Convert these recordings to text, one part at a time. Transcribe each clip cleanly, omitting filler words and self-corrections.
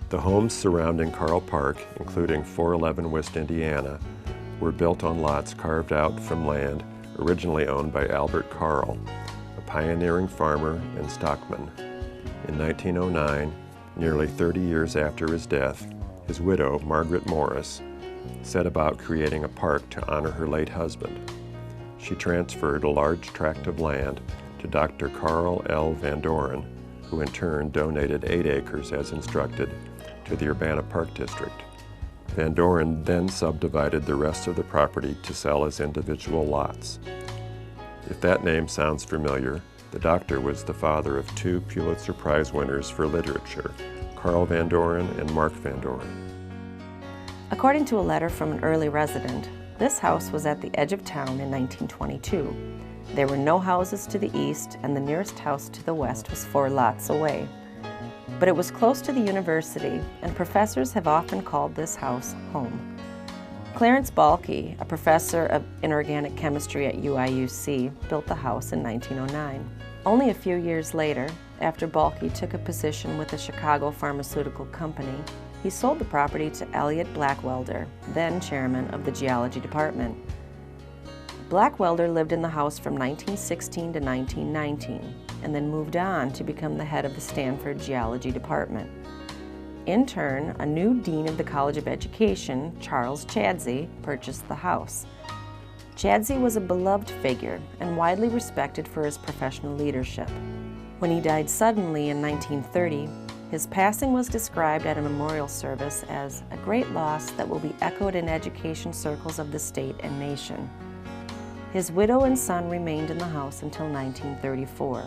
The homes surrounding Carl Park, including 411 West Indiana, were built on lots carved out from land originally owned by Albert Carl, a pioneering farmer and stockman. In 1909, nearly 30 years after his death, his widow, Margaret Morris, set about creating a park to honor her late husband. She transferred a large tract of land to Dr. Carl L. Van Doren, who in turn donated 8 acres as instructed to the Urbana Park District. Van Doren then subdivided the rest of the property to sell as individual lots. If that name sounds familiar, the doctor was the father of 2 Pulitzer Prize winners for literature, Carl Van Doren and Mark Van Doren. According to a letter from an early resident, this house was at the edge of town in 1922. There were no houses to the east, and the nearest house to the west was 4 lots away. But it was close to the university, and professors have often called this house home. Clarence Balke, a professor of inorganic chemistry at UIUC, built the house in 1909. Only a few years later, after Balke took a position with a Chicago pharmaceutical company, he sold the property to Elliott Blackwelder, then chairman of the geology department. Blackwelder lived in the house from 1916 to 1919, and then moved on to become the head of the Stanford Geology Department. In turn, a new dean of the College of Education, Charles Chadsey, purchased the house. Chadsey was a beloved figure and widely respected for his professional leadership. When he died suddenly in 1930, his passing was described at a memorial service as a great loss that will be echoed in education circles of the state and nation. His widow and son remained in the house until 1934.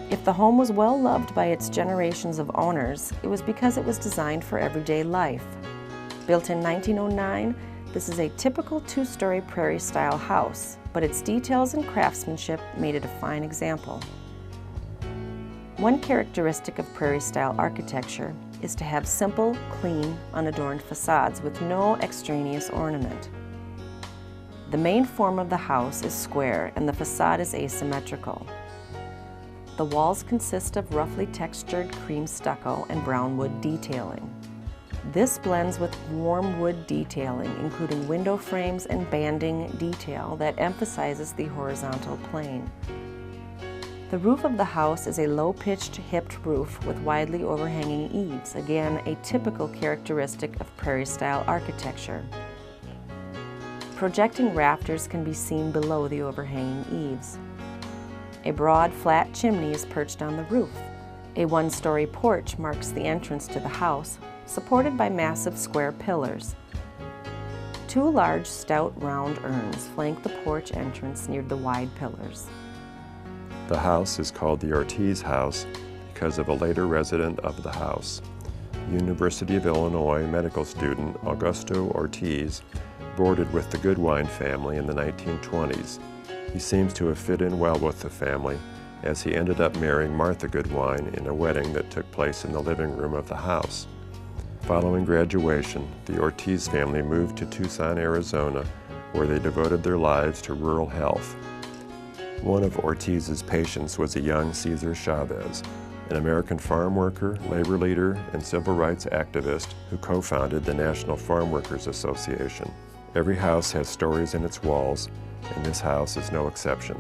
If the home was well loved by its generations of owners, it was because it was designed for everyday life. Built in 1909, this is a typical 2-story prairie-style house, but its details and craftsmanship made it a fine example. One characteristic of prairie-style architecture is to have simple, clean, unadorned facades with no extraneous ornament. The main form of the house is square and the facade is asymmetrical. The walls consist of roughly textured cream stucco and brown wood detailing. This blends with warm wood detailing, including window frames and banding detail that emphasizes the horizontal plane. The roof of the house is a low-pitched, hipped roof with widely overhanging eaves, again a typical characteristic of prairie-style architecture. Projecting rafters can be seen below the overhanging eaves. A broad, flat chimney is perched on the roof. A 1-story porch marks the entrance to the house, supported by massive square pillars. 2 large, stout, round urns flank the porch entrance near the wide pillars. The house is called the Ortiz house because of a later resident of the house. University of Illinois medical student Augusto Ortiz boarded with the Goodwine family in the 1920s. He seems to have fit in well with the family, as he ended up marrying Martha Goodwine in a wedding that took place in the living room of the house. Following graduation, the Ortiz family moved to Tucson, Arizona, where they devoted their lives to rural health. One of Ortiz's patients was a young Cesar Chavez, an American farm worker, labor leader, and civil rights activist who co-founded the National Farm Workers Association. Every house has stories in its walls, and this house is no exception.